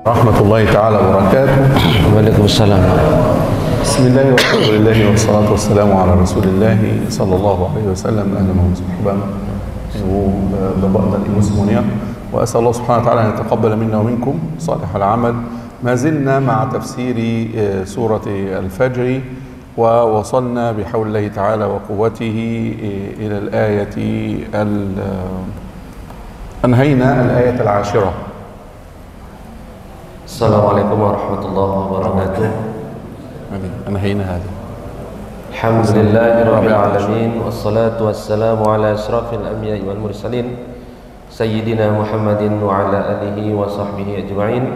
ورحمة الله تعالى وبركاته. وعليكم السلام. بسم الله والحمد لله والصلاة والسلام على رسول الله صلى الله عليه وسلم. أهلا ومرحبا ببعض المسلمين، وأسأل الله سبحانه وتعالى أن يتقبل منا ومنكم صالح العمل. ما زلنا مع تفسير سورة الفجر، ووصلنا بحول الله تعالى وقوته إلى الآية أنهينا الآية 10. Assalamualaikum warahmatullahi wabarakatuh. آمين. أنهينا هذا. Alhamdulillahirabbil alamin, wassalatu wassalamu ala asyrafil anbiya'i wal mursalin sayyidina Muhammadin wa ala alihi wa sahbihi ajma'in.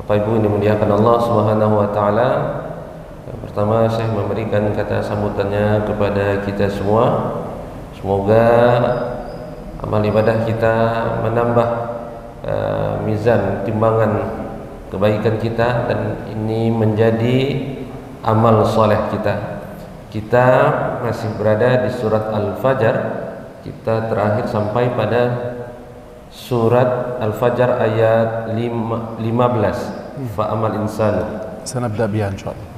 Bapak Ibu yang dimuliakan Allah Subhanahu wa taala, pertama saya memberikan kata sambutannya kepada kita semua. Semoga amal ibadah kita menambah mizan timbangan kebaikan kita, dan ini menjadi amal soleh kita. Kita masih berada di surat Al-Fajr. Kita terakhir sampai pada surat Al-Fajr ayat 15. Fa'amal insanu. سنبدأ بها إن شاء الله.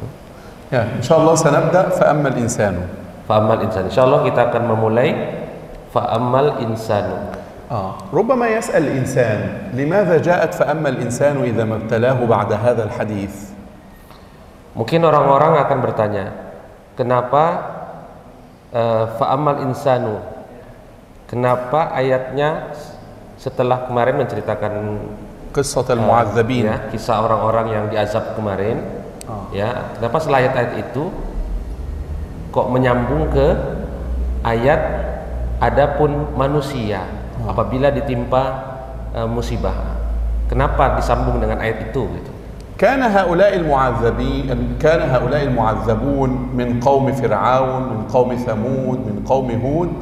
Ya, insyaallah سنبدأ فأما الإنسان. Fa'amal insanu. Insyaallah kita akan memulai Fa'amal insanu. ربما يسأل الإنسان لماذا جاءت فأما الإنسان إذا ما ابتلاه بعد هذا الحديث. Mungkin orang-orang akan bertanya, kenapa fa'amal insanu? Kenapa ayatnya setelah kemarin menceritakan قصة المعذبين, ya, kisah orang-orang yang diazab kemarin, ya, kenapa setelah ayat-ayat itu kok menyambung ke ayat adapun manusia apabila ditimpa musibah? Kenapa disambung dengan ayat itu gitu? كان هؤلاء المعذبون من قوم فرعون، من قوم ثمود، من قوم هود،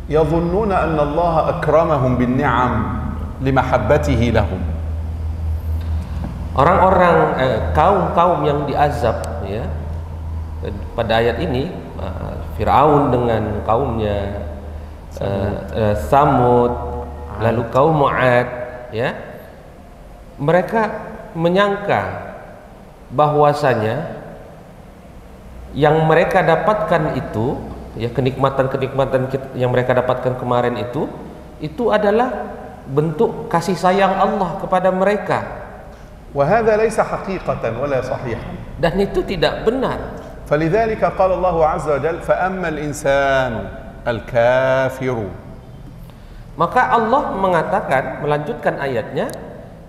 يظنون أن الله أكرمهم بالنعم لمحبته لهم. Orang-orang kaum-kaum yang diazab, ya, pada ayat ini Fir'aun dengan kaumnya, Samud, lalu kaum Mu'ad, ya, mereka menyangka bahwasanya yang mereka dapatkan itu, ya, kenikmatan-kenikmatan yang mereka dapatkan kemarin itu adalah bentuk kasih sayang Allah kepada mereka. وهذا ليس حقيقة ولا صحيحا. Dan itu tidak benar. فلذلك قال الله عز وجل فأما الإنسان الكافر. Maka Allah mengatakan, melanjutkan ayatnya,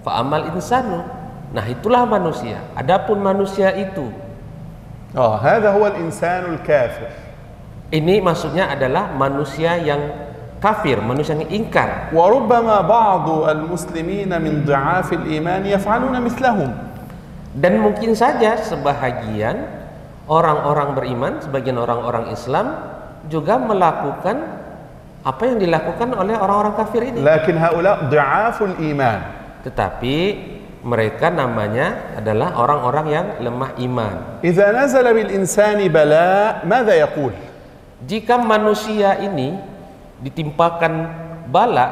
fa'amal insanu. Nah, itulah manusia. Adapun manusia itu, هذا هو الإنسان الكافر. ini maksudnya adalah manusia yang kafir, manusia yang ingkar. وربما بعض المسلمين من ضعاف الإيمان يفعلون مثلهم. Dan mungkin saja sebahagian orang-orang beriman, sebagian orang-orang Islam juga melakukan apa yang dilakukan oleh orang-orang kafir ini. لكن هؤلاء ضعاف الإيمان. Tetapi mereka namanya adalah orang-orang yang lemah iman. إذا نزل بالإنسان بلاء ماذا يقول؟ Jika manusia ini ditimpakan bala,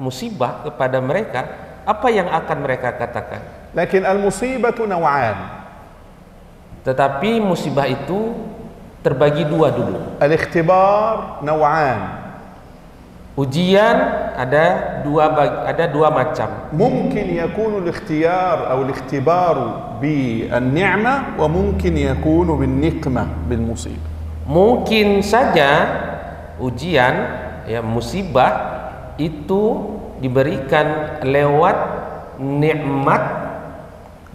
musibah kepada mereka, apa yang akan mereka katakan? لكن المصيبة نوعان. Tetapi musibah itu terbagi dua dulu. الاختبار نوعان. Ujian ada dua macam. ممكن يكون الاختيار أو الاختبار بالنعمة، وممكن يكون بالنقمة بالمصيبة. Mungkin saja ujian, ya, musibah itu diberikan lewat nikmat,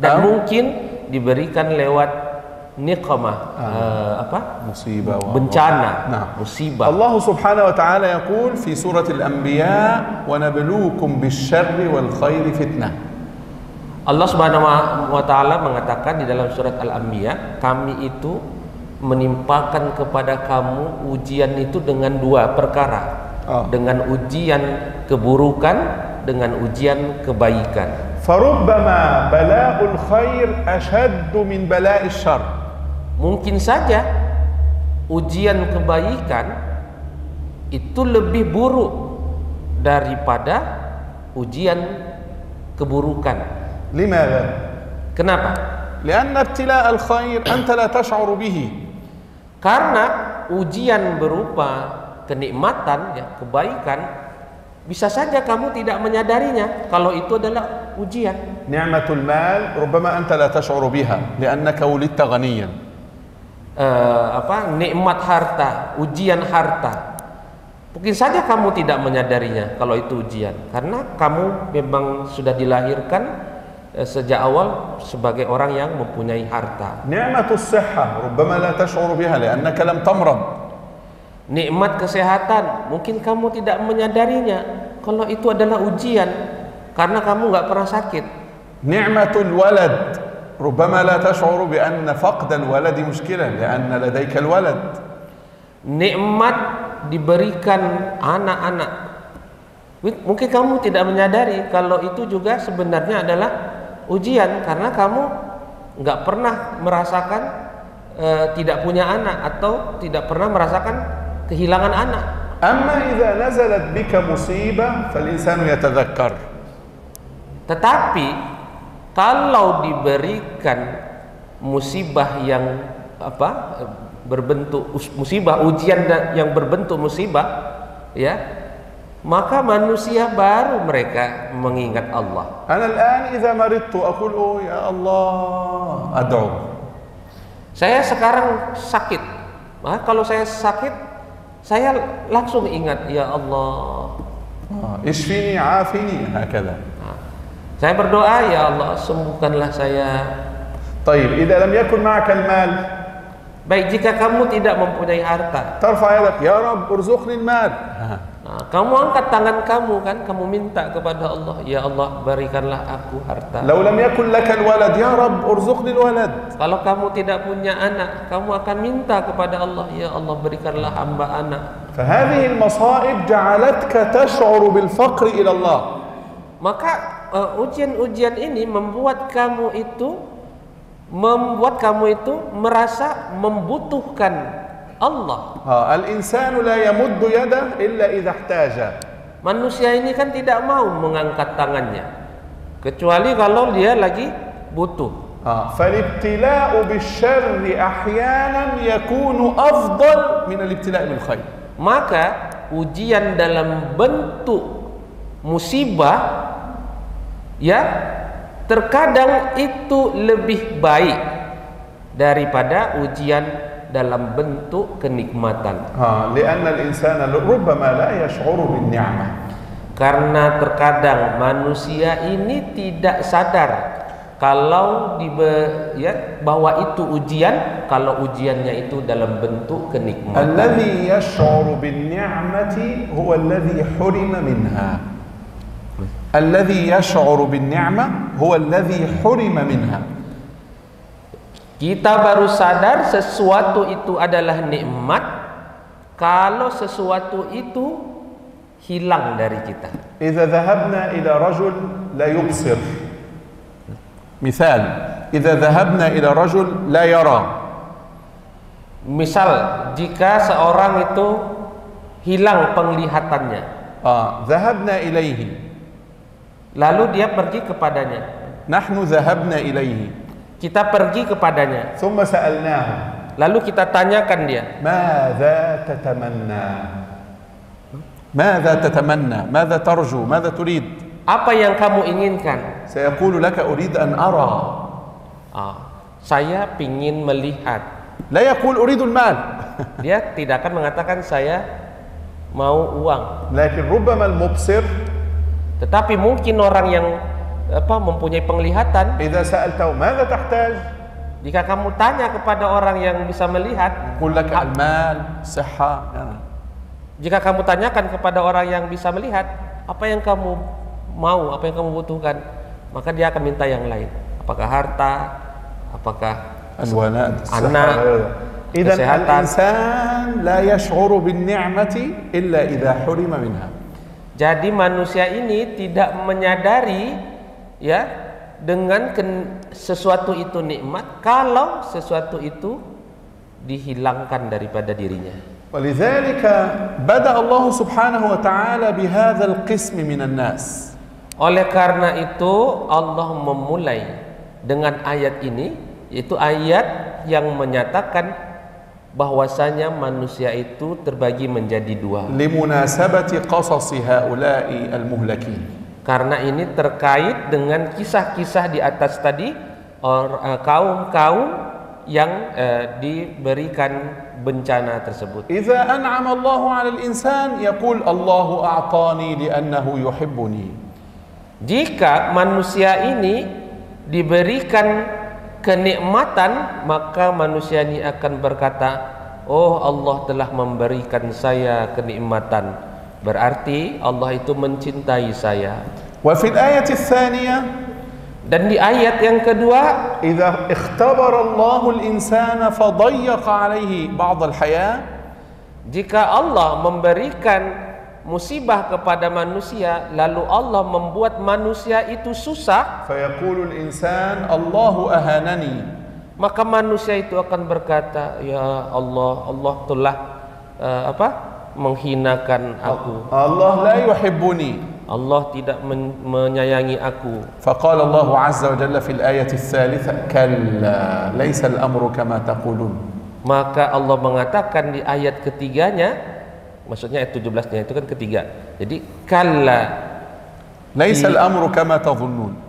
dan mungkin diberikan lewat niqmah, musibah, bencana, musibah. Allah Subhanahu wa taala yaqul fi surah al-anbiya wa nabluukum bisyarri wal khairi fitnah. Allah Subhanahu wa taala mengatakan di dalam surat Al-Anbiya, kami itu menimpakan kepada kamu ujian itu dengan dua perkara. Dengan ujian keburukan, dengan ujian kebaikan. Farubbama bala'ul khair ashaddu min bala'is syarr. Mungkin saja ujian kebaikan itu lebih buruk daripada ujian keburukan. لماذا؟ Kenapa? لأن ابتلاء الخير أنت لا تشعر به. Karena ujian berupa kenikmatan, ya, kebaikan, bisa saja kamu tidak menyadarinya kalau itu adalah ujian. نعمة المال ربما أنت لا تشعر بها لأنك ولدت غنيا. Nikmat harta, ujian harta, mungkin saja kamu tidak menyadarinya kalau itu ujian, karena kamu memang sudah dilahirkan sejak awal sebagai orang yang mempunyai harta. نعمة الصحة ربما لا تشعر بها لأنك لم تمرض. Nikmat kesehatan, mungkin kamu tidak menyadarinya kalau itu adalah ujian, karena kamu nggak pernah sakit. نعمة الولد ربما لا تشعر بأن فقد الولد مشكلة لأن لديك الولد. Nikmat diberikan anak-anak, mungkin kamu tidak menyadari kalau itu juga sebenarnya adalah ujian, karena kamu nggak pernah merasakan tidak punya anak atau tidak pernah merasakan kehilangan anak. أما إذا نزلت بك مصيبة فالإنسان يتذكر. Tetapi kalau diberikan musibah yang berbentuk musibah, ujian yang berbentuk musibah, ya, maka manusia baru mereka mengingat Allah. أنا الآن إذا مرضت أقول يا الله أدعو. Saya sekarang sakit, maka kalau saya sakit, saya langsung ingat ya Allah. اشفيني عافني هكذا. Saya berdoa, ya Allah sembuhkanlah saya. طيب إذا لم يكن معك المال. Baik, jika kamu tidak mempunyai harta, ترفع يدك يا رب ارزقني المال. kamu angkat tangan kamu kan, kamu minta kepada Allah, ya Allah berikanlah aku harta. لو لم يكن لك الولد يا رب ارزقني الولد. Kalau kamu tidak punya anak, kamu akan minta kepada Allah, ya Allah berikanlah hamba anak. فهذه المصائب جعلتك تشعر بالفقر إلى الله. Maka ujian-ujian ini membuat kamu itu merasa membutuhkan Allah. الإنسان لا يمد يده إلا إذا احتاج. Manusia ini kan tidak mau mengangkat tangannya kecuali kalau dia lagi butuh. فالابتلاء بالشر أحيانا يكون أفضل من الابتلاء بالخير. Maka ujian dalam bentuk musibah, ya, terkadang itu lebih baik daripada ujian dalam bentuk kenikmatan. لأن الإنسان ربما لا يشعر بالنعمة. Karena terkadang manusia ini tidak sadar kalau bahwa itu ujian, kalau ujiannya itu dalam bentuk kenikmatan. الذي يشعر بالنعمة هو الذي حرم منها. الذي يشعر بالنعمة هو الذي حرم منها. Kita baru sadar sesuatu itu adalah nikmat kalau sesuatu itu hilang dari kita. إذا ذهبنا إلى رجل لا يبصر. مثال إذا ذهبنا إلى رجل لا يرى. Misal jika seorang itu hilang penglihatannya, ذهبنا إليه. Lalu dia pergi kepadanya. نحن ذهبنا إليه. Kita pergi kepadanya. ثم سألناه. Lalu kita tanyakan dia. ماذا تتمنى؟ ماذا تتمنى؟ ماذا ترجو؟ ماذا تريد؟ Apa yang kamu inginkan? سيقول لك أريد أن أرى. Saya pingin melihat. لا يقول أريد المال. Dia tidak akan mengatakan saya mau uang. لكن ربما المبصر. Tetapi mungkin orang yang mempunyai penglihatan, إذا سألته ماذا تحتاج؟ jika kamu tanya kepada orang yang bisa melihat, يقول لك المال صحة. jika kamu tanyakan kepada orang yang bisa melihat, apa yang kamu mau, apa yang kamu butuhkan, maka dia akan minta yang lain. Apakah harta, apakah anak, إذا kesehatan. الإنسان لا يشعر بالنعمة إلا إذا حرم منها. Jadi manusia ini tidak menyadari, ya, dengan sesuatu itu nikmat kalau sesuatu itu dihilangkan daripada dirinya. ولذلك بدأ الله سبحانه وتعالى بهذا القسم من الناس. Oleh karena itu Allah memulai dengan ayat ini, yaitu ayat yang menyatakan bahwasanya manusia itu terbagi menjadi dua. limunasabati qasasi haula'i al-muhlakin. Karena ini terkait dengan kisah-kisah di atas tadi, kaum-kaum yang diberikan bencana tersebut. إذا أنعم الله على الإنسان يقول الله أعطاني لأنه يحبني. Jika manusia ini diberikan kenikmatan, maka manusia ini akan berkata, oh Allah telah memberikan saya kenikmatan, berarti Allah itu mencintai saya. وفي الآية الثانية Dan di ayat yang kedua, إذا اختبر الله الإنسان فضيق عليه بعض الحياة jika Allah memberikan musibah kepada manusia, lalu Allah membuat manusia itu susah, فيقول الإنسان الله أهانني. maka manusia itu akan berkata, ya Allah, Allah telah menghinakan aku, الله لا يحبني. Allah tidak menyayangi aku. فقال الله عز وجل في الآية الثالثة كلا ليس الأمر كما تقولون. Maka Allah mengatakan di ayat ketiganya, maksudnya ayat 17-nya itu kan ketiga. Jadi kalla, ليس الأمر كما تظنون.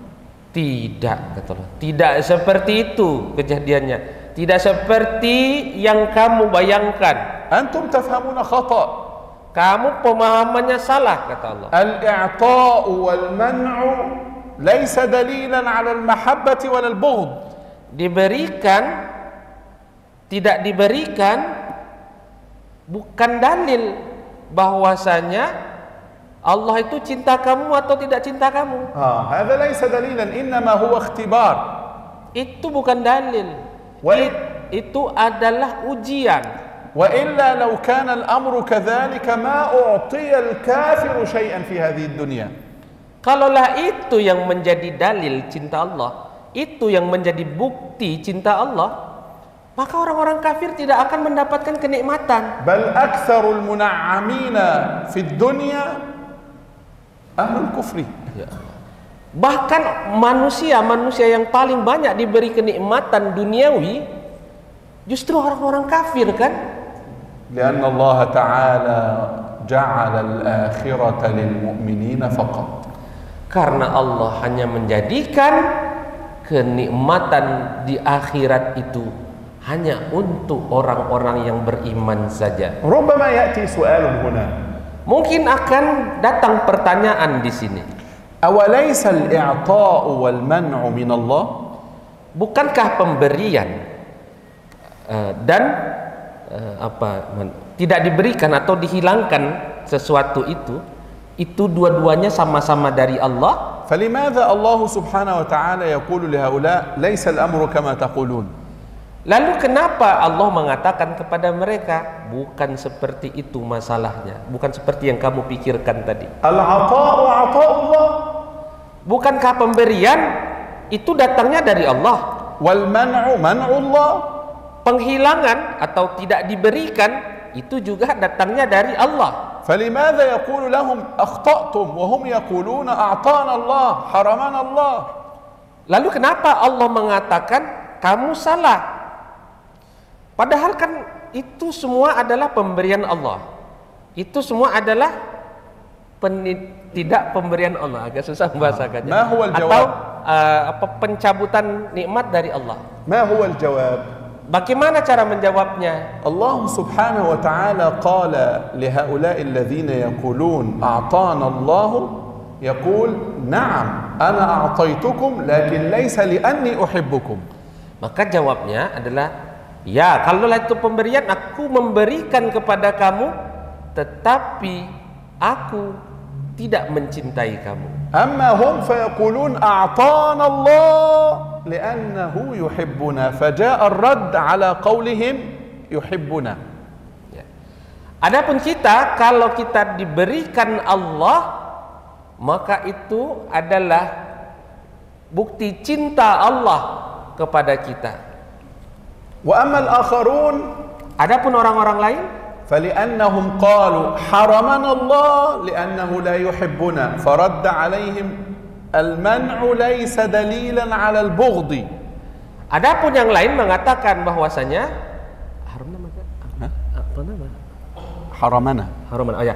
tidak, kata Allah, tidak seperti itu kejadiannya, tidak seperti yang kamu bayangkan. أنتم تفهمون خطأ. Kamu pemahamannya salah, kata Allah. الإعطاء والمنع ليس دليلا على المحبة ولا البغض. Diberikan, tidak diberikan bukan dalil bahwasanya Allah itu cinta kamu atau tidak cinta kamu. هذا ليس دليلا إنما هو اختبار. Itu bukan dalil. Itu adalah ujian. وإلا لو كان الأمر كذلك ما أعطي الكافر شيئا في هذه الدنيا. Kalaulah itu yang menjadi dalil cinta Allah, itu yang menjadi bukti cinta Allah, maka orang-orang kafir tidak akan mendapatkan kenikmatan. بل أكثر المنعمين في الدنيا أهل الكفر. Bahkan manusia yang paling banyak diberi kenikmatan duniawi justru orang-orang kafir, kan? لأن الله تعالى جعل الآخرة للمؤمنين فقط. Karena Allah hanya menjadikan kenikmatan di akhirat itu hanya untuk orang-orang yang beriman saja. ربما يأتي سؤال هنا. Mungkin akan datang pertanyaan di sini. أوليس الإعطاء والمنع من الله؟ Bukankah pemberian dan tidak diberikan atau dihilangkan sesuatu itu dua-duanya sama-sama dari Allah? فلماذا الله سبحانه وتعالى يقول لهؤلاء ليس الأمر كما تقولون؟ Lalu kenapa Allah mengatakan kepada mereka, bukan seperti itu masalahnya, bukan seperti yang kamu pikirkan tadi? العطاء عطاء الله. Bukankah pemberian itu datangnya dari Allah? والمنع منع الله. Penghilangan atau tidak diberikan itu juga datangnya dari Allah. فلماذا يقول لهم أخطأتم وهم يقولون أعطانا الله حرمنا الله؟ Lalu kenapa Allah mengatakan kamu salah? Padahal kan itu semua adalah pemberian Allah. Itu semua adalah tidak pemberian Allah. Agak susah membahasakannya. Atau pencabutan nikmat dari Allah. ما هو الجواب؟ Bagaimana cara menjawabnya? الله سبحانه وتعالى قال لهؤلاء الذين يقولون أعطانا الله يقول نعم أنا أعطيتكم لكن ليس لأني أحبكم. Maka jawabnya adalah, ya, kalau itu pemberian, aku memberikan kepada kamu, tetapi aku tidak mencintai kamu. أما هم فيقولون أعطانا الله لأنه يحبنا فجاء الرد على قولهم يحبنا. Adapun kita, kalau kita diberikan Allah, maka itu adalah bukti cinta Allah kepada kita. وأما الآخرون Adapun orang-orang lain, فلأنهم قالوا حرمنا الله لأنه لا يحبنا فرد عليهم المنع ليس دليلا على البغض. Adapun yang lain mengatakan bahwasanya haram nama apa nama? Haramana. Haramana. Oh ya.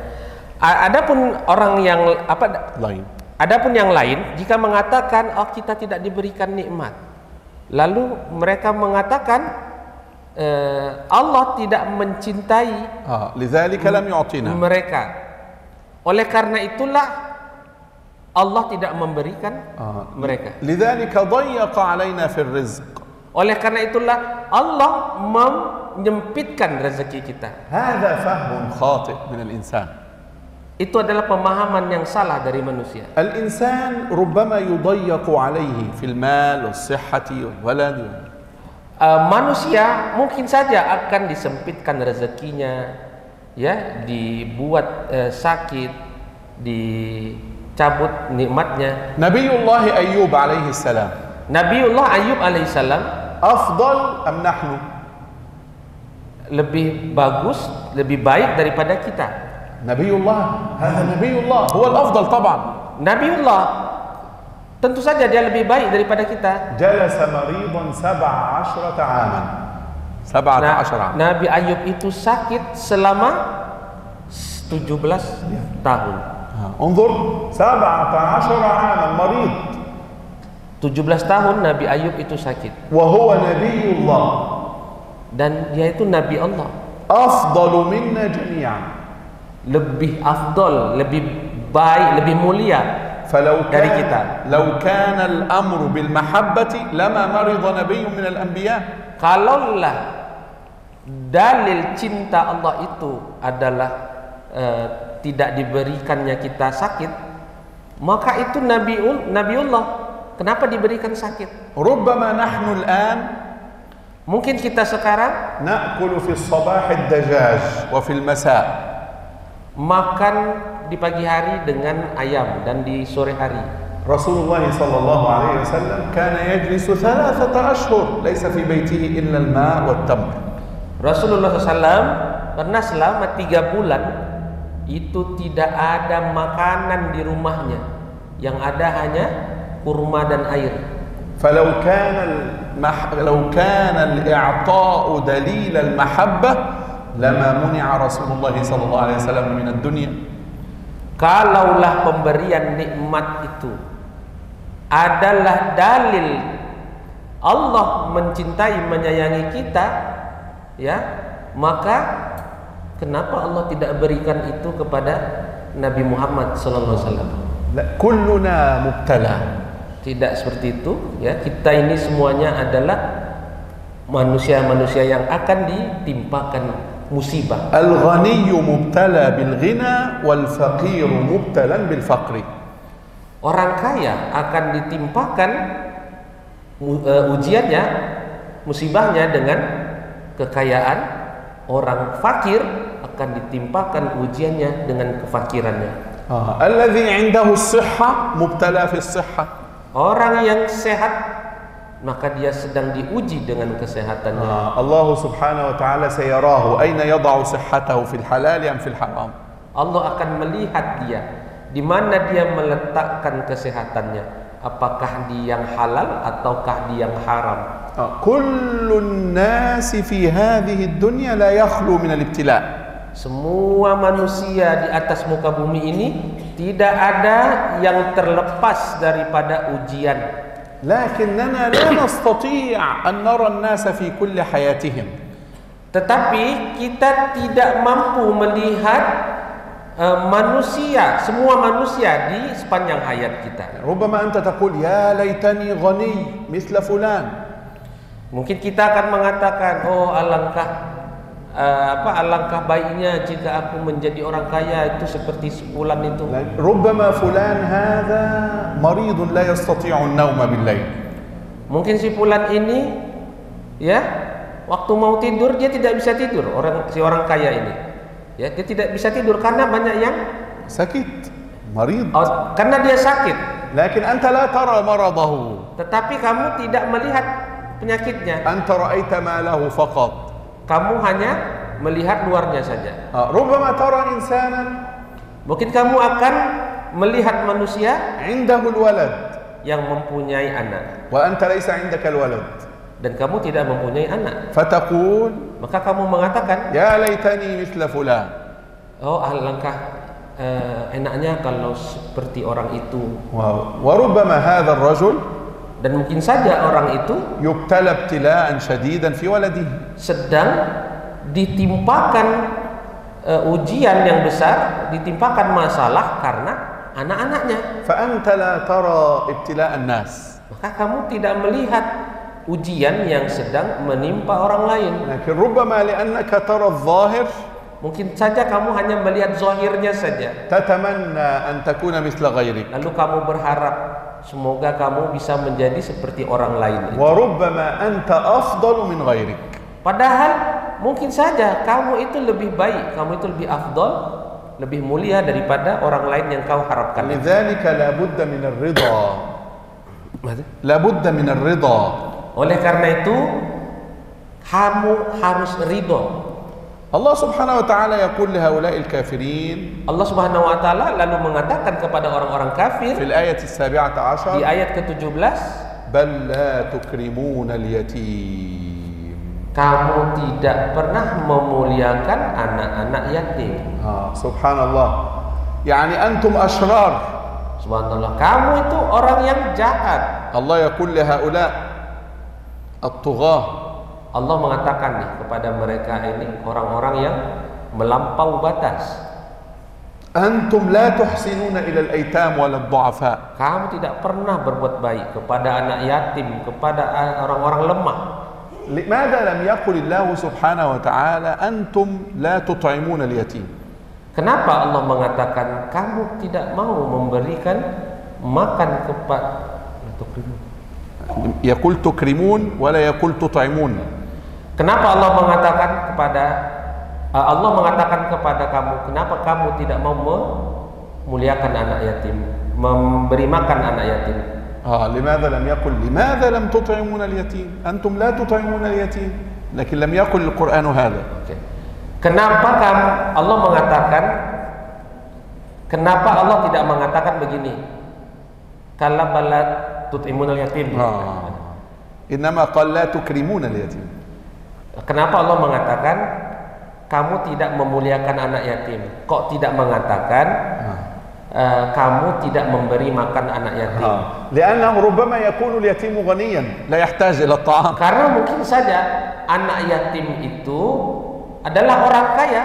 Adapun orang yang lain. Adapun yang lain jika mengatakan kita tidak diberikan nikmat. Lalu mereka mengatakan Allah tidak mencintai mereka. Oleh karena itulah Allah tidak memberikan mereka. Oleh karena itulah Allah menyempitkan rezeki kita. Itu adalah pemahaman yang salah dari manusia. Al-insan rubbama yudayyaqu alayhi fil mal was-sihhati wal-walad. Manusia mungkin saja akan disempitkan rezekinya, ya, dibuat sakit, dicabut nikmatnya. Nabiullah Ayyub alaihi salam. Nabiullah Ayyub alaihi salam afdal am nahnu? Lebih bagus, lebih baik daripada kita. Nabiullah, hadha Nabiullah, huwa al-afdal taban. Nabiullah tentu saja dia lebih baik daripada kita. Jalasa maridan 17 aman. 17 Nabi Ayub itu sakit selama 17 tahun. Unzur, 17 aman marid. 17 tahun Nabi Ayub itu sakit. Wa huwa Nabiullah. Dan dia itu Nabi Allah. Afdalu minna jami'an. Lebih afdal, lebih baik, lebih mulia dari kita. Law kana al-amru bil mahabbati lama marida nabiyyun min al-anbiya. Kalaulah dalil cinta Allah itu adalah tidak diberikannya kita sakit, maka itu Nabiullah. Kenapa diberikan sakit? Rubbama nahnu al-an mungkin kita sekarang na'kulu fi as-sabah ad-dajaj wa fi al-masa'. Makan di pagi hari dengan ayam dan di sore hari. Rasulullah sallallahu alaihi wasallam kana yajlisu 3 ashhur laysa fi baytihi illa al-ma' wa at-tamr. Rasulullah sallallahu pernah selama 3 bulan itu tidak ada makanan di rumahnya, yang ada hanya kurma dan air. Falau kana al-i'ta'u dalil al-mahabbah lama muni'a Rasulullah sallallahu alaihi wasallam min ad-dunya. Kalaulah pemberian nikmat itu adalah dalil Allah mencintai, menyayangi kita, ya, maka kenapa Allah tidak berikan itu kepada Nabi Muhammad sallallahu alaihi wasallam? Kulluna mubtala. Tidak seperti itu, ya. Kita ini semuanya adalah manusia-manusia yang akan ditimpakan musibah. Al-ghaniyyu mubtala bil ghina wal faqiru mubtalan bil faqri. Orang kaya akan ditimpakan ujiannya, musibahnya dengan kekayaan. Orang fakir akan ditimpakan ujiannya dengan kefakirannya. Alladhi 'indahu as-sihha mubtala fi as-sihha. Orang yang sehat maka dia sedang diuji dengan kesehatannya. Allah subhanahu wa ta'ala sayarahu aina yada'u sihhatahu fil halal am fil haram. Allah akan melihat dia di mana dia meletakkan kesehatannya, apakah di yang halal ataukah di yang haram. Kullun nasi fi hadhihi ad-dunya la yakhlu min al-ibtila. Semua manusia di atas muka bumi ini tidak ada yang terlepas daripada ujian. لكننا لا نستطيع أن نرى الناس في كل حياتهم. Tetapi kita tidak mampu melihat manusia, semua manusia di sepanjang hayat kita. ربما أنت تقول يا ليتني غني مثل فلان. Mungkin kita akan mengatakan, oh alangkah baiknya jika aku menjadi orang kaya itu seperti fulan itu. ربما فلان هذا مريض لا يستطيع النوم بالليل. Mungkin si fulan ini, ya, waktu mau tidur dia tidak bisa tidur. Si orang kaya ini, ya, dia tidak bisa tidur karena banyak yang sakit, marid. Karena dia sakit. Lakin anta la tara maradahu. Tetapi kamu tidak melihat penyakitnya. Anta ra'aita ma lahu faqat. Kamu hanya melihat luarnya saja. Rubbama tara insanan. Mungkin kamu akan melihat manusia عنده الولد yang mempunyai anak وأنت ليس عندك الولد dan kamu tidak mempunyai anak, فتقول maka kamu mengatakan, يا ليتني مثل فلان oh alangkah enaknya kalau seperti orang itu. وربما هذا الرجل Dan mungkin saja orang itu يبتلى ابتلاء شديدا في ولده sedang ditimpakan ujian yang besar, ditimpakan masalah karena anak-anaknya. فأنت لا ترى ابتلاء الناس Maka kamu tidak melihat ujian yang sedang menimpa orang lain. لكن ربما لأنك ترى الظاهر Mungkin saja kamu hanya melihat zahirnya saja, تتمنى أن تكون مثل غيرك lalu kamu berharap semoga kamu bisa menjadi seperti orang lain itu. وربما أنت أفضل من غيرك. Padahal mungkin saja kamu itu lebih baik, kamu itu lebih afdol, lebih mulia daripada orang lain yang kau harapkan. لذلك لا بد من الرضا لا بد من الرضا. Oleh karena itu kamu harus ridho. Allah subhanahu wa ta'ala يقول لهؤلاء الكافرين Allah Subhanahu wa taala lalu mengatakan kepada orang-orang kafir في الآية 17 di ayat ke-17, بل لا تكرمون اليتيم. kamu tidak pernah memuliakan anak-anak yatim. سبحان الله. يعني أنتم أشرار. Subhanallah, kamu itu orang yang jahat. الله يقول لهؤلاء الطغاة Allah mengatakan nih kepada mereka ini orang-orang yang melampau batas. أنتم لا تحسنون إلى الأيتام ولا الضعفاء. Kamu tidak pernah berbuat baik kepada anak yatim, kepada orang-orang lemah. لماذا لم يقل الله سبحانه وتعالى أنتم لا تطعمون اليتيم؟ Kenapa Allah mengatakan kamu tidak mau memberikan makan kepada يقول تكرمون ولا يقول تطعمون. Kenapa Allah mengatakan kepada kamu, kenapa kamu tidak mau memuliakan anak yatim, memberi makan anak yatim? لماذا لم يقل لماذا لم تطعمون اليتيم؟ أنتم لا تطعمون اليتيم. لكن لم يقل القرآن هذا. Kenapa Allah mengatakan? Kenapa Allah tidak mengatakan begini? Kalla bala tut'imunal yatim. إنما قال لا تكرمون اليتيم. Kenapa Allah mengatakan kamu tidak memuliakan anak yatim? Kok tidak mengatakan kamu tidak memberi makan anak yatim? لأنه ربما يكون اليتيم غنيا لا يحتاج إلى الطعام. Karena mungkin saja anak yatim itu adalah orang kaya,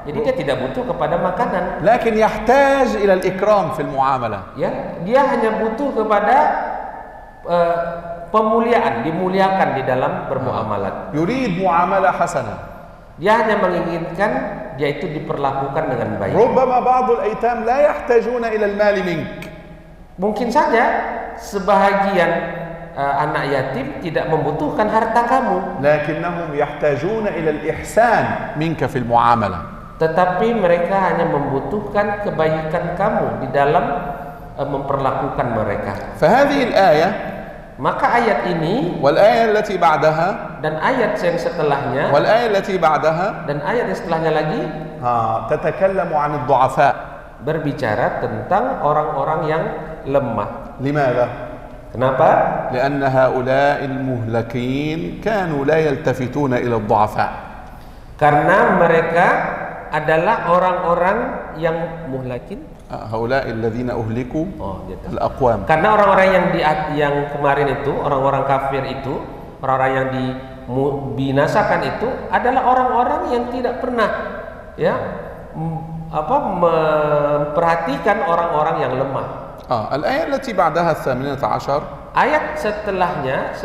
jadi dia tidak butuh kepada makanan. لكن يحتاج إلى الإكرام في المعاملة. Ya, dia hanya butuh kepada pemuliaan, dimuliakan di dalam bermuamalat. يريد معاملة حسنة. Dia hanya menginginkan dia itu diperlakukan dengan baik. ربما بعض الأيتام لا يحتاجون إلى المال منك. Mungkin saja sebahagian anak yatim tidak membutuhkan harta kamu, لكنهم يحتاجون إلى الإحسان منك في المعاملة. tetapi mereka hanya membutuhkan kebaikan kamu di dalam memperlakukan mereka. فهذه الآية Maka ayat ini والآية التي بعدها dan ayat yang setelahnya والآية التي بعدها dan ayat yang setelahnya lagi تتكلم عن الضعفاء. berbicara tentang orang-orang yang lemah. لماذا؟ Kenapa? لأن هؤلاء المهلكين كانوا لا يلتفتون إلى الضعفاء. Karena mereka adalah orang-orang yang muhlakin. هؤلاء الذين أهلكوا الأقوام. Karena orang-orang yang kemarin itu, orang-orang kafir itu, orang-orang yang dibinasakan itu adalah orang-orang yang tidak pernah memperhatikan orang-orang yang lemah. الآية التي بعدها 18 Ayat setelahnya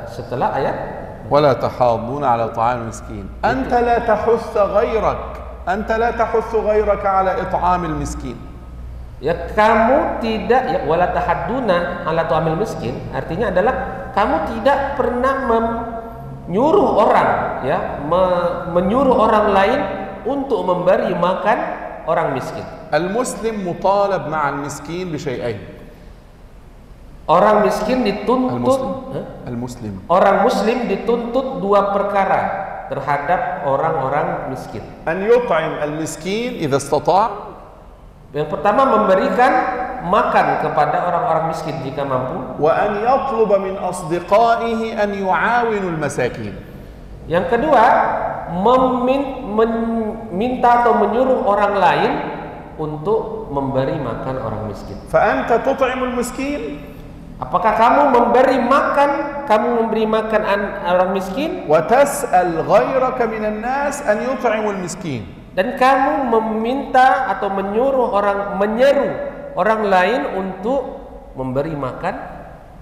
setelah ayat ولا تحاضون على طعام المسكين. أنت لا تحث غيرك على إطعام المسكين. Ya, kamu tidak wala tahadduna ala tu'amil miskin, artinya adalah kamu tidak pernah menyuruh orang menyuruh orang lain untuk memberi makan orang miskin. المسلم مطالب مع المسكين بشيئين. Orang miskin dituntut Orang muslim dituntut dua perkara terhadap orang-orang miskin. أن يطعم المسكين إذا استطاع. Yang pertama, memberikan makan kepada orang-orang miskin jika mampu. وأن يطلب من أصدقائه أن يعاونوا المساكين. Yang kedua, meminta atau menyuruh orang lain untuk memberi makan orang miskin. فأنت تطعم المسكين Apakah kamu memberi makan orang miskin? وتسأل غيرك من الناس أن يطعموا المسكين. Dan kamu meminta atau menyeru orang lain untuk memberi makan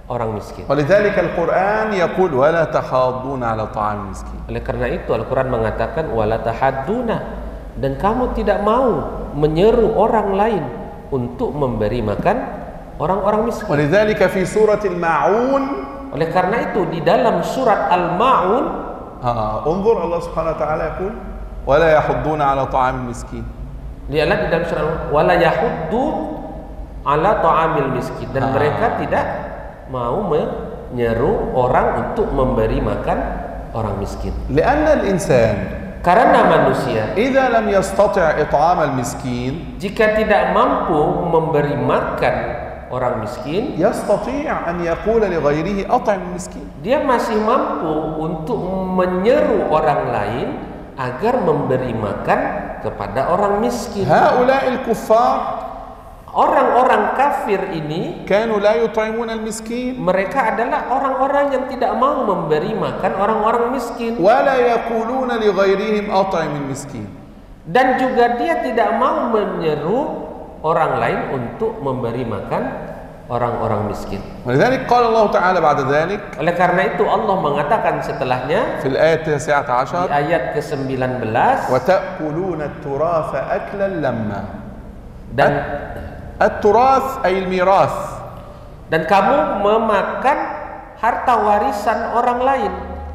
orang miskin. ولذلك القرآن يقول ولا تحاضون على طعام المسكين. Oleh karena itu Al-Quran mengatakan wala tahadduna, dan kamu tidak mau menyeru orang lain untuk memberi makan orang-orang miskin. ولذلك في سورة الماعون Oleh karena itu di dalam surat Al-Ma'un انظر الله سبحانه وتعالى يقول ولا يحضون على طعام المسكين. Lihatlah di dalam surat wala yahuddu ala ta'amil miskin, dan mereka tidak mau menyeru orang untuk memberi makan orang miskin. لأن الإنسان Karena manusia إذا لم يستطع إطعام المسكين jika tidak mampu memberi makan orang miskin, يستطيع أن يقول لغيره أطعم المسكين. dia masih mampu untuk menyeru orang lain agar memberi makan kepada orang miskin. هؤلاء الكفار Orang-orang kafir ini, كانوا لا يطعمون المسكين mereka adalah orang-orang yang tidak mau memberi makan orang-orang miskin, ولا يقولون لغيرهم أطعم المسكين. dan juga dia tidak mau menyeru orang lain untuk memberi makan orang-orang miskin. ولذلك قال الله تعالى بعد ذلك Oleh karena itu Allah mengatakan setelahnya في الآية di 19 ayat ke-19, وتأكلون التراث أكلا لما. dan التراث أي الميراث. kamu memakan harta warisan orang lain.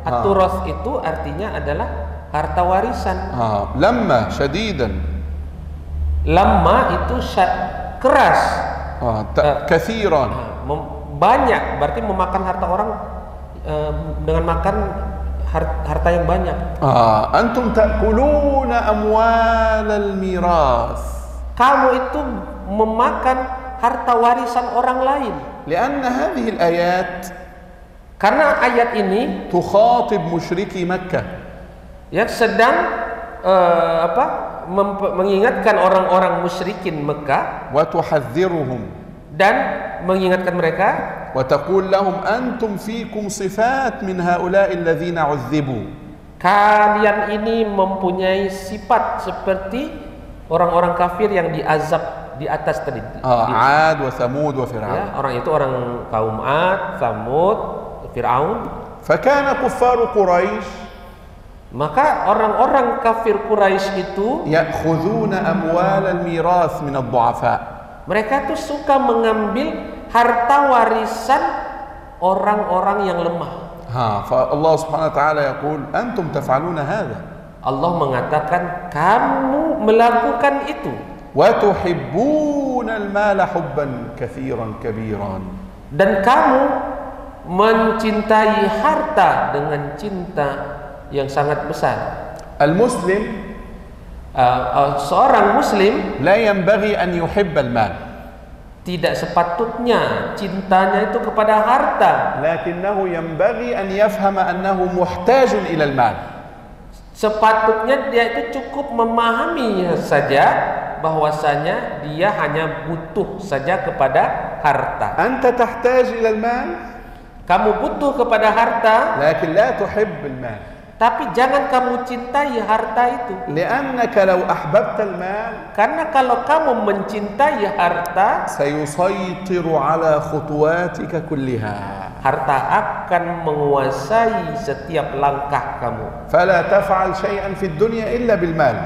At-turas itu artinya adalah harta warisan. لما شديدا. Lama itu keras. كثيرا. Banyak, berarti memakan harta orang dengan makan harta yang banyak. أنتم تأكلون أموال الميراث. Kamu itu memakan harta warisan orang lain. لأن هذه الآيات Karena ayat ini تخاطب مشركي مكة. yang sedang mengingatkan orang-orang musyrikin Mekah وتحذرهم dan mengingatkan mereka, وتقول لهم أنتم فيكم صفات من هؤلاء الذين عذبوا. kalian ini mempunyai sifat seperti orang-orang kafir yang diazab di atas tadi. عاد وثمود وفرعون. Ya, orang itu orang kaum Ad, Tsamud, Fir'aun. فكان كفار قريش Maka orang-orang kafir Quraisy itu يأخذون أموال الميراث من الضعفاء. mereka tuh suka mengambil harta warisan orang-orang yang lemah. فالله سبحانه وتعالى يقول أنتم تفعلون هذا. Allah mengatakan kamu melakukan itu. وتحبون المال حبا كثيرا كبيرا. Dan kamu mencintai harta dengan cinta yang sangat besar. المسلم Seorang muslim لا ينبغي أن يحب المال. tidak sepatutnya cintanya itu kepada harta. لكنه ينبغي أن يفهم أنه محتاج إلى المال. Sepatutnya dia itu cukup memahami saja bahwasanya dia hanya butuh saja kepada harta. أنت تحتاج إلى المال Kamu butuh kepada harta, لكن لا تحب المال. tapi jangan kamu cintai harta itu. لأنك لو أحببت المال Karena kalau kamu mencintai harta, سيسيطر على خطواتك كلها. harta akan menguasai setiap langkah kamu. فلا تفعل شيئا في الدنيا إلا بالمال.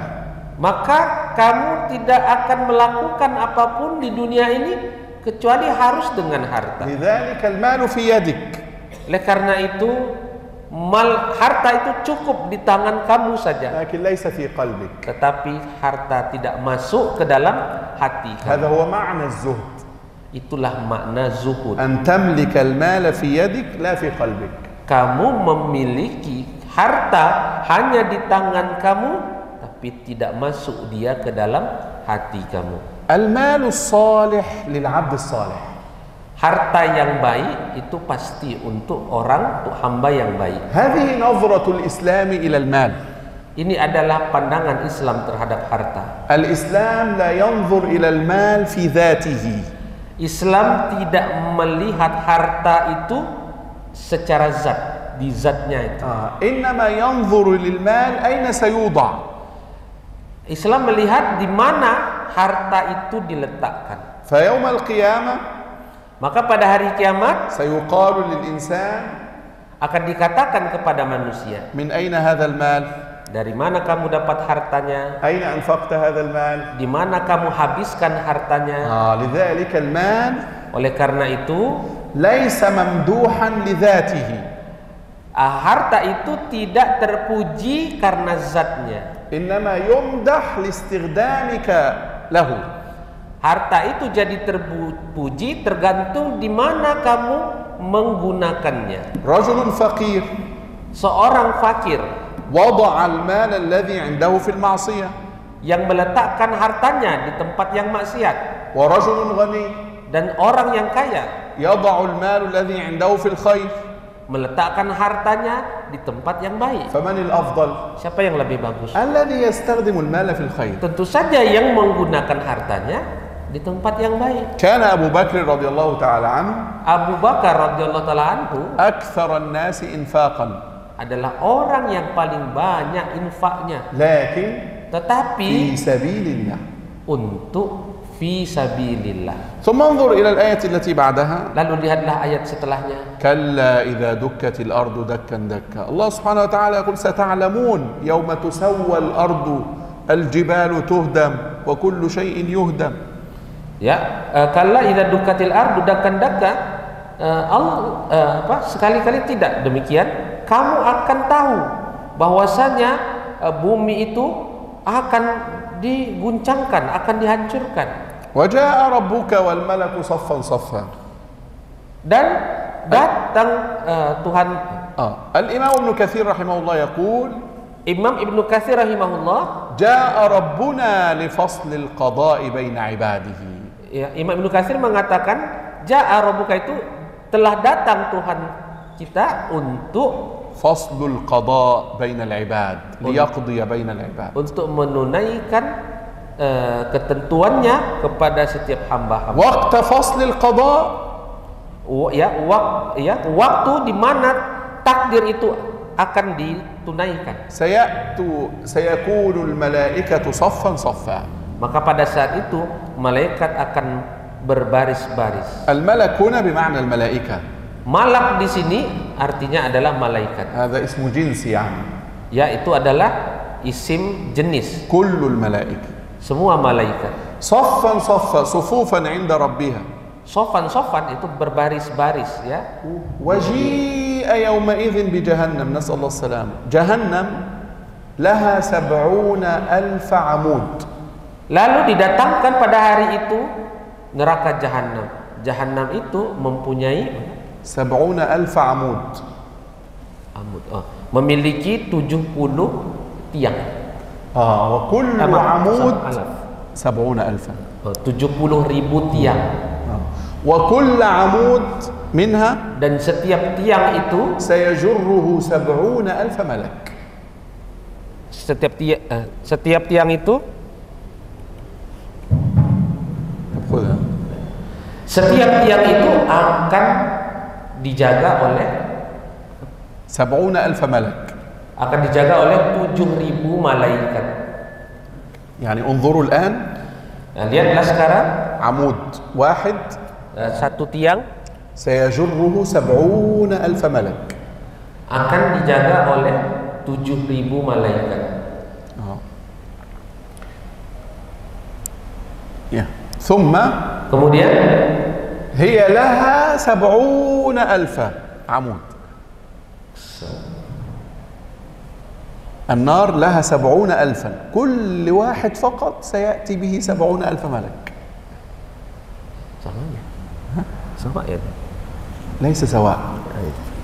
Maka kamu tidak akan melakukan apapun di dunia ini kecuali harus dengan harta. لذلك المال في يدك. Oleh karena itu, harta itu cukup di tangan kamu saja, لكن ليس في قلبك. tetapi harta tidak masuk ke dalam hati هذا kamu. هو معنى الزهد. Itulah makna zuhud. أن تملك المال في يدك لا في قلبك. Kamu memiliki harta hanya di tangan kamu, tapi tidak masuk dia ke dalam hati kamu. المال الصالح للعبد الصالح. Harta yang baik itu pasti untuk hamba yang baik. هذه نظرة الإسلام إلى المال. Ini adalah pandangan Islam terhadap harta. الإسلام لا ينظر إلى المال في ذاته. Islam tidak melihat harta itu secara zat, di zatnya itu. إنما ينظر للمال أين سيوضع. Islam melihat di mana harta itu diletakkan. فيوم القيامة Maka pada hari kiamat سيقال للإنسان akan dikatakan kepada manusia, من أين هذا المال؟ dari mana kamu dapat hartanya? أين أنفقت هذا المال؟ Di mana kamu habiskan hartanya? لذلك المال Oleh karena itu, ليس ممدوحا لذاته. harta itu tidak terpuji karena zatnya. إنما يمدح لاستخدامك له. Harta itu jadi terpuji tergantung di mana kamu menggunakannya. رجل فقير Seorang fakir وضع المال الذي عنده في المعصية. yang meletakkan hartanya di tempat yang maksiat, ورجل غني dan orang yang kaya يضع المال الذي عنده في الخير. meletakkan hartanya di tempat yang baik. فمن الأفضل؟ Siapa yang lebih bagus? الذي يستخدم المال في الخير. Tentu saja yang menggunakan hartanya di tempat yang baik. كان أبو بكر رضي الله تعالى عنه Abu Bakar radhiyallahu taala anhu أكثر الناس إنفاقا، adalah orang yang paling banyak infaknya, لكن tetapi في سبيل الله. untuk fi sabilillah. ثم انظر إلى الآية التي بعدها. Lalu lihatlah ayat setelahnya. كلا إذا دكت الأرض دكا دكا. الله سبحانه وتعالى يقول ستعلمون يوم تسوى الأرض الجبال تهدم وكل شيء يهدم. Ya, kalla idza dukkatil ardu dakkan dakka, sekali-kali tidak demikian, kamu akan tahu bahwasanya bumi itu akan diguncangkan, akan dihancurkan. وجاء ربك والملك صفا صفا. Dan datang Tuhan. الإمام ابن كثير رحمه الله يقول Imam Ibnu Katsir rahimahullah, جاء ربنا لفصل القضاء بين عباده. ya, Imam Ibnu Katsir mengatakan ja'a rabbuka itu telah datang Tuhan kita untuk فصل القضاء بين العباد ليقضي بين العباد. untuk menunaikan ketentuannya kepada setiap hamba-hamba. وقت فصل القضاء waktu di mana takdir itu akan ditunaikan. سيكون الملائكة صفا صفا. Maka pada saat itu malaikat akan berbaris-baris. الملك هنا بمعنى الملائكة. Malak di sini artinya adalah malaikat. هذا اسم جنس يعني. Ya, itu adalah isim jenis. كل الملائكة. Semua malaikat. صفا صفا صفوفا عند ربها. Sofan itu berbaris-baris, ya. وجيء يومئذ بجهنم نسأل الله السلامة. جهنم لها 70,000 عمود. Lalu didatangkan pada hari itu neraka Jahannam. Jahannam itu mempunyai 70,000 عمود. Memiliki 70 tiang. وكل عمود 70,000. 70.000 tiang. وكل عمود منها Dan setiap tiang itu سيجره 70,000 ملك. setiap tiang itu setiap tiang itu akan dijaga oleh 70,000 ملك. akan dijaga oleh 7.000 malaikat. يعني انظروا الآن. Nah, lihatlah sekarang عمود واحد satu tiang سيجره 70,000 ملك. akan dijaga oleh 7.000 malaikat. ثم Kemudian هي لها 70,000 عمود. النار لها 70,000. كل واحد فقط سيأتي به 70,000 ملك. sama ya? ليس سواء.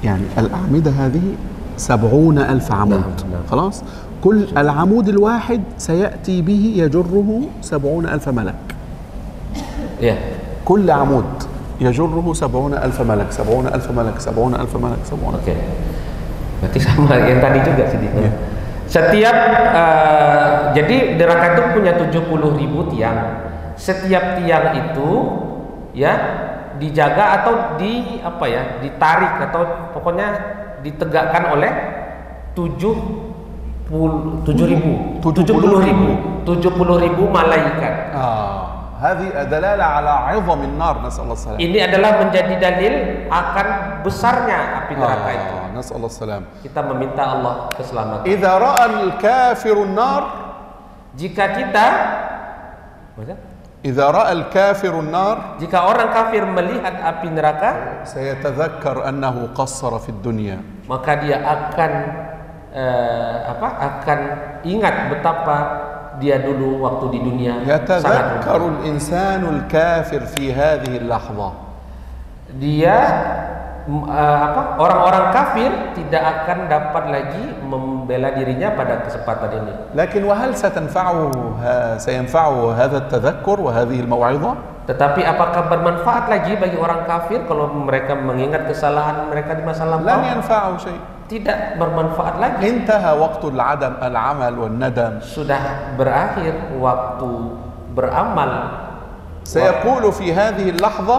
يعني الأعمدة هذه 70,000 عمود. خلاص. كل العمود الواحد سيأتي به يجره 70,000 ملك. Ya. كل عمود يجره 70,000 ملك 70,000 ملك 70,000 ملك 70,000. Oke. Berarti sama yang tadi juga sedikit. Ya. Setiap jadi neraka itu punya 70.000 tiang. Setiap tiang itu ya dijaga atau ditarik atau pokoknya ditegakkan oleh 70.000 malaikat. هذه دلالة على عظم النار نسأل الله السلامة. Ini adalah menjadi dalil akan besarnya api neraka itu. نسأل الله السلامة. Kita meminta Allah keselamatan. إذا رأى الكافر النار Jika kita إذا رأى الكافر النار jika orang kafir melihat api neraka, سيتذكر أنه قصر في الدنيا. maka dia akan akan ingat betapa dia dulu waktu di dunia sangat يتذكر الإنسان الكافر في هذه اللحظة. Dia orang-orang kafir tidak akan dapat lagi membela dirinya pada kesempatan ini. لكن وهل سينفعه هذا التذكر وهذه الموعظة؟ Tetapi apakah bermanfaat lagi bagi orang kafir kalau mereka mengingat kesalahan mereka di masa lampau? لن ينفعه شيء. Tidak bermanfaat lagi. انتهى وقت العمل والندم. Sudah berakhir waktu beramal. سيقول في هذه اللحظة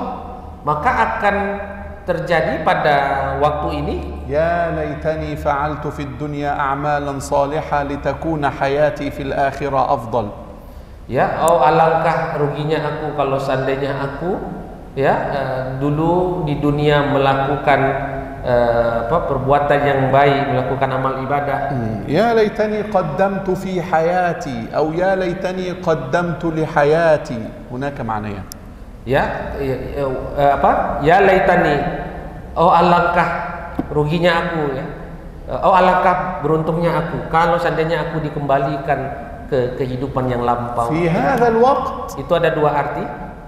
Maka akan terjadi pada waktu ini, يا ليتني فعلت في الدنيا أعمالا صالحة لتكون حياتي في الآخرة أفضل. Ya, alangkah ruginya aku kalau seandainya aku dulu di dunia melakukan perbuatan yang baik, melakukan amal ibadah. يا ليتني قدمت في حياتي أو يا ليتني قدمت لحياتي. هناك معنيان. Ya laitani, alangkah ruginya aku ya. Alangkah beruntungnya aku kalau seandainya aku dikembalikan ke kehidupan yang lampau. في هذا الوقت Itu ada dua arti.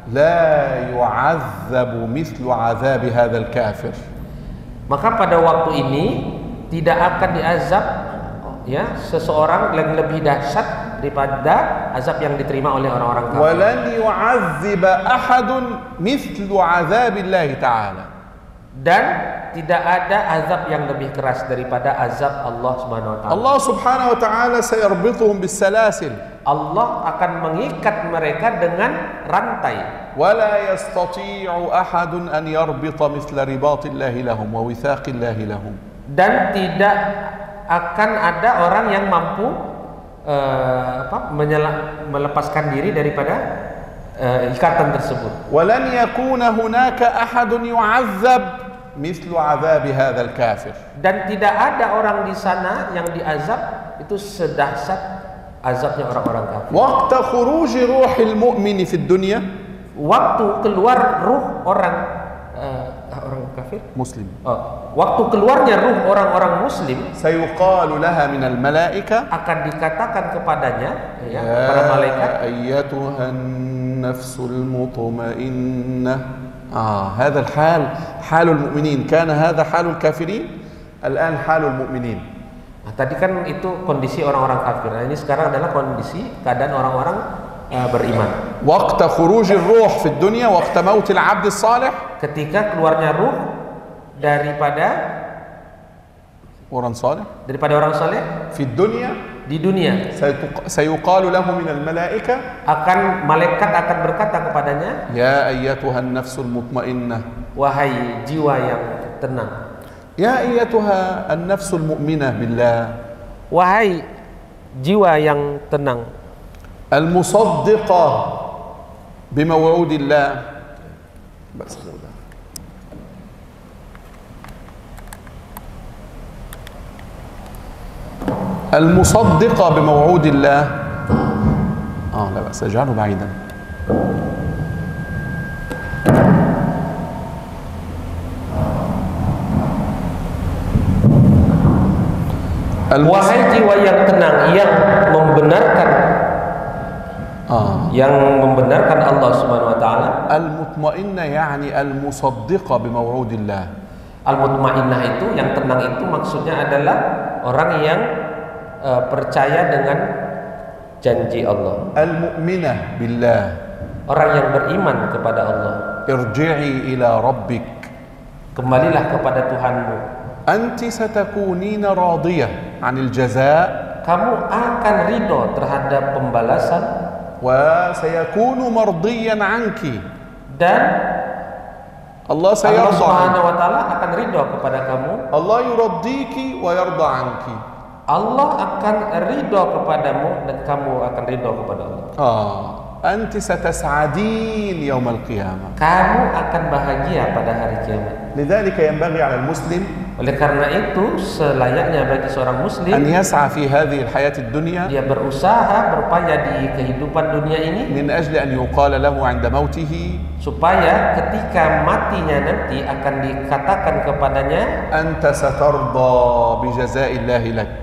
لا يعذب مثل عذاب هذا الكافر. Maka pada waktu ini tidak akan diazab seseorang yang lebih dahsyat daripada azab yang diterima oleh orang-orang kafir. ولن يعذب أحد مثل عذاب الله تعالى. Dan tidak ada azab yang lebih keras daripada azab Allah Subhanahu wa taala. الله سبحانه وتعالى سيربطهم بالسلاسل. Allah akan mengikat mereka dengan rantai. ولا يستطيع أحد أن يربط مثل رباط الله لهم ووثاق الله لهم. Dan tidak akan ada orang yang mampu melepaskan diri daripada ikatan tersebut. ولن يكون هناك أحد يعذب مثل عذاب هذا الكافر. Dan tidak ada orang di sana yang diazab itu sedahsyat azabnya orang-orang kafir. وقت خروج روح المؤمن في الدنيا Waktu keluar ruh orang kafir, مسلم waktu keluarnya ruh orang-orang muslim, سيقال لها من الملائكة akan dikatakan kepadanya para malaikat, أيتها النفس المطمئنة. هذا الحال حال المؤمنين. كان هذا حال الكافرين، الآن حال المؤمنين. Tadi kan itu kondisi orang-orang kafir. Nah, ini sekarang adalah kondisi keadaan orang-orang beriman. وقت خروج الروح في الدنيا وقت موت العبد الصالح. Ketika keluarnya ruh daripada orang saleh في الدنيا, di dunia, سيقال له من الملائكة, malaikat akan berkata kepadanya, يا أيتها النفس المطمئنة, wahai jiwa yang tenang, يا أيتها النفس المؤمنة بالله, wahai jiwa yang tenang, المصدقة بموعود الله. بس المصدقة بموعود الله. لا بأس، اجعله بعيدا. wahai jiwa yang tenang yang membenarkan Allah Subhanahu wa taala. Al-mutmainnah yani al-musaddiqah bimaw'ud Allah. Al-mutmainnah itu yang tenang itu maksudnya adalah orang yang percaya dengan janji Allah. Al-mu'minah billah. orang yang beriman kepada Allah. ارجعي إلى ربك Kembalilah kepada Tuhanmu. أنت ستكونين راضية عن الجزاء Kamu akan ridho terhadap pembalasan وسيكون مرضيا عنك. dan الله Allah سيرضى عنك. Subhanahu wa taala akan ridho kepada kamu. الله يرضيك ويرضى عنك. Allah akan ridho kepadamu dan kamu akan ridho kepada Allah. أنت ستسعدين يوم القيامة. Kamu akan bahagia pada hari kiamat. لذلك ينبغي على المسلم Oleh karena itu, selayaknya bagi seorang أن muslim يسعى في هذه الحياة الدنيا dia berusaha berupaya di kehidupan dunia ini من أجل أن يقال له عند موته supaya ketika matinya nanti akan dikatakan kepadanya, أنت سترضى بجزاء الله لك.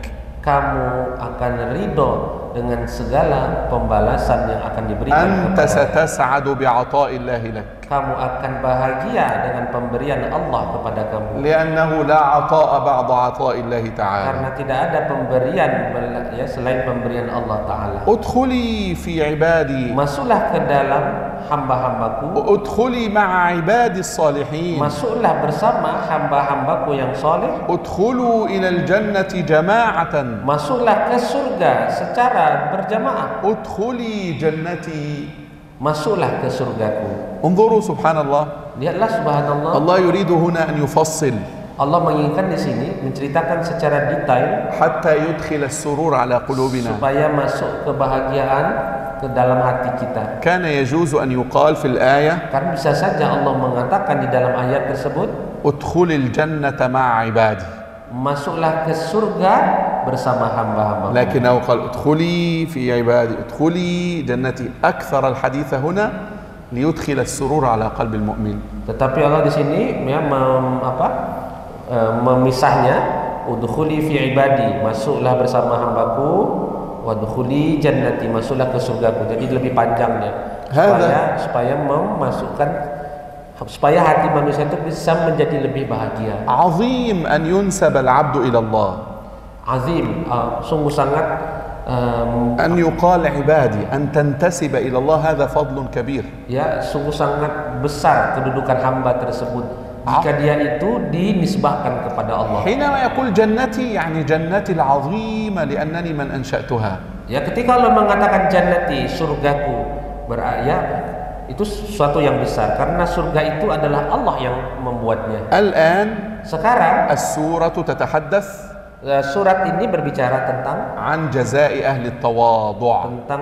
kamu akan ridho dengan segala pembalasan yang akan diberikan أنت kepada ستسعد بعطاء الله لك. kamu akan bahagia dengan pemberian Allah kepada kamu. لأنه لا عطاء بعد عطاء الله تعالى. Karena tidak ada pemberian ya selain pemberian Allah Ta'ala. ادخلي في عبادي. Masuklah ke dalam hamba-hambaku. ادخلي مع عبادي الصالحين. Masuklah bersama hamba-hambaku yang soleh. ادخلوا إلى الجنة جماعة. Masuklah ke surga secara berjamaah. ادخلي جنتي. Masuklah ke surgaku. انظروا سبحان الله. Lihatlah subhanallah. الله يريد هنا أن يفصل Allah menginginkan di sini menceritakan secara detail حتى يدخل السرور على قلوبنا. supaya masuk kebahagiaan ke dalam hati kita. كان يجوز أن يقال في الآية Karena bisa saja Allah mengatakan di dalam ayat tersebut, ادخل الجنة مع عبادي. masuklah ke surga bersama hamba-hamba. لكنه قال ادخلي في عبادي ادخلي جنتي. أكثر الحديث هنا ليدخل السرور على قلب المؤمن. Tetapi Allah di sini ya, memisahnya, udkhuli fi ibadi, masuklah bersama hambaku, wadkhuli jannati, masuklah ke surgaku. Jadi lebih panjangnya supaya memasukkan, supaya hati manusia itu bisa menjadi lebih bahagia. عظيم أن ينسب العبد إلى الله. Azim, sungguh sangat أن يقال عبادي أن تنتسب إلى الله هذا فضل كبير. ya sungguh sangat besar kedudukan hamba tersebut jika dia itu dinisbahkan kepada Allah. حينما يقول جنتي يعني جنتي العظيمة لأنني من أنشأتها. Ya, ketika Allah mengatakan jannati, surgaku, itu sesuatu yang besar karena surga itu adalah Allah yang membuatnya. الآن Sekarang السورة تتحدث surat ini berbicara tentang عن جزاء أهل التواضع.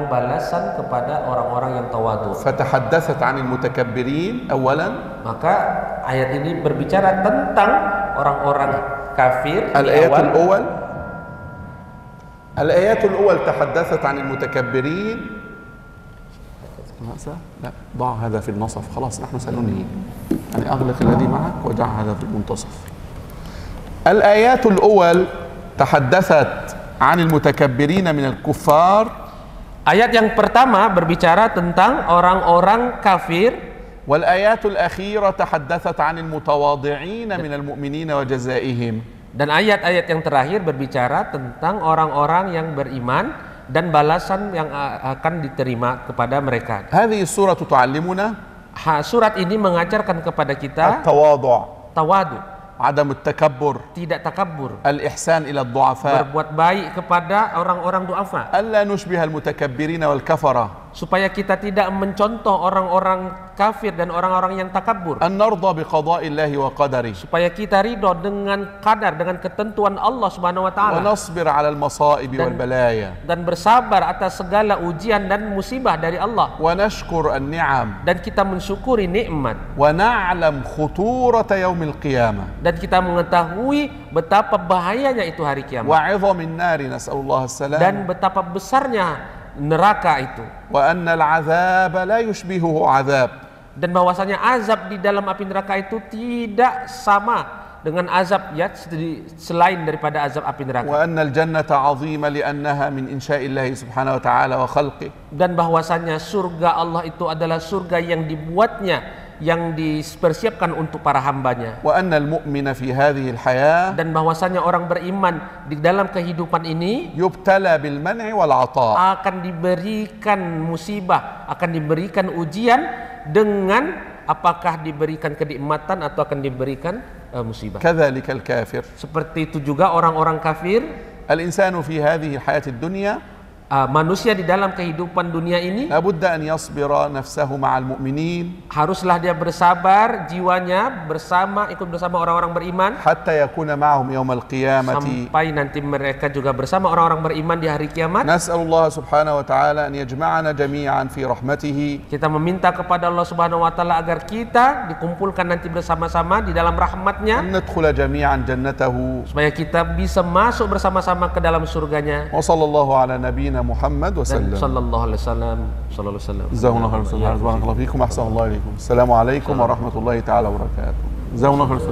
balasan kepada orang-orang yang tawadu. فتحدثت عن المتكبرين أولا. Maka ayat ini berbicara tentang orang-orang kafir. الآيات الأول تحدثت عن المتكبرين. لا ضع هذا في النصف خلاص نحن سننهي. يعني أغلق الذي معك وضع هذا في المنتصف. الآيات الأول تحدثت عن المتكبرين من الكفار. Ayat yang pertama berbicara tentang orang-orang kafir. والآيات الأخيرة تحدثت عن المتواضعين من المؤمنين وجزائهم. Dan ayat-ayat yang terakhir berbicara tentang orang-orang yang beriman dan balasan yang akan diterima kepada mereka. هذه السورة تعلمنا Surat ini mengajarkan kepada kita التواضع. tawadu, عدم التكبر. tidak takabur, الإحسان إلى الضعفاء. berbuat baik kepada orang-orang duafa, ألا نشبه المتكبرين والكفرة. supaya kita tidak mencontoh orang-orang kafir dan orang-orang yang takabur, أن نرضى بقضاء الله وقدره. supaya kita ridho dengan kadar, dengan ketentuan Allah Subhanahu wa taala, ونصبر على المصائب والبلايا. dan bersabar atas segala ujian dan musibah dari Allah, ونشكر النعم. dan kita mensyukuri nikmat, ونعلم خطورة يوم القيامة. dan kita mengetahui betapa bahayanya itu hari kiamat, وعظم النار نسأل الله السلام. dan betapa besarnya neraka itu, وأن العذاب لا يشبهه عذاب. dan bahwasanya azab di dalam api neraka itu tidak sama dengan azab ya selain daripada azab api neraka. وأن الجنة عظيمة لأنها من إنشاء الله سبحانه وتعالى وخلقه. Dan bahwasanya surga Allah itu adalah surga yang dibuatnya yang dipersiapkan untuk para hambanya. وأن المؤمن في هذه الحياة Dan bahwasanya orang beriman di dalam kehidupan ini يبتلى بالمنع والعطاء. akan diberikan musibah, akan diberikan ujian dengan apakah diberikan kenikmatan atau akan diberikan musibah. كذلك الكافر. Seperti itu juga orang-orang kafir. الإنسان في هذه الحياة الدنيا Manusia di dalam kehidupan dunia ini لابد أن يصبر نفسه مع المؤمنين haruslah dia bersabar jiwanya ikut bersama orang-orang beriman حتى يكون معهم يوم القيامة. sampai nanti mereka juga bersama orang-orang beriman di hari kiamat. نسأل الله سبحانه وتعالى أن يجمعنا جميعا في رحمته. Kita meminta kepada Allah Subhanahu wa taala agar kita dikumpulkan nanti bersama-sama di dalam rahmat-Nya, أن ندخل جميعا جنته. supaya kita bisa masuk bersama-sama ke dalam surganya. وصلى الله على نبينا محمد Dan وسلم. sallallahu alaihi wasallam. جزاكم الله خير. بارك الله فيكم. أحسن الله إليكم. السلام عليكم ورحمة الله تعالى وبركاته. جزاكم الله خير.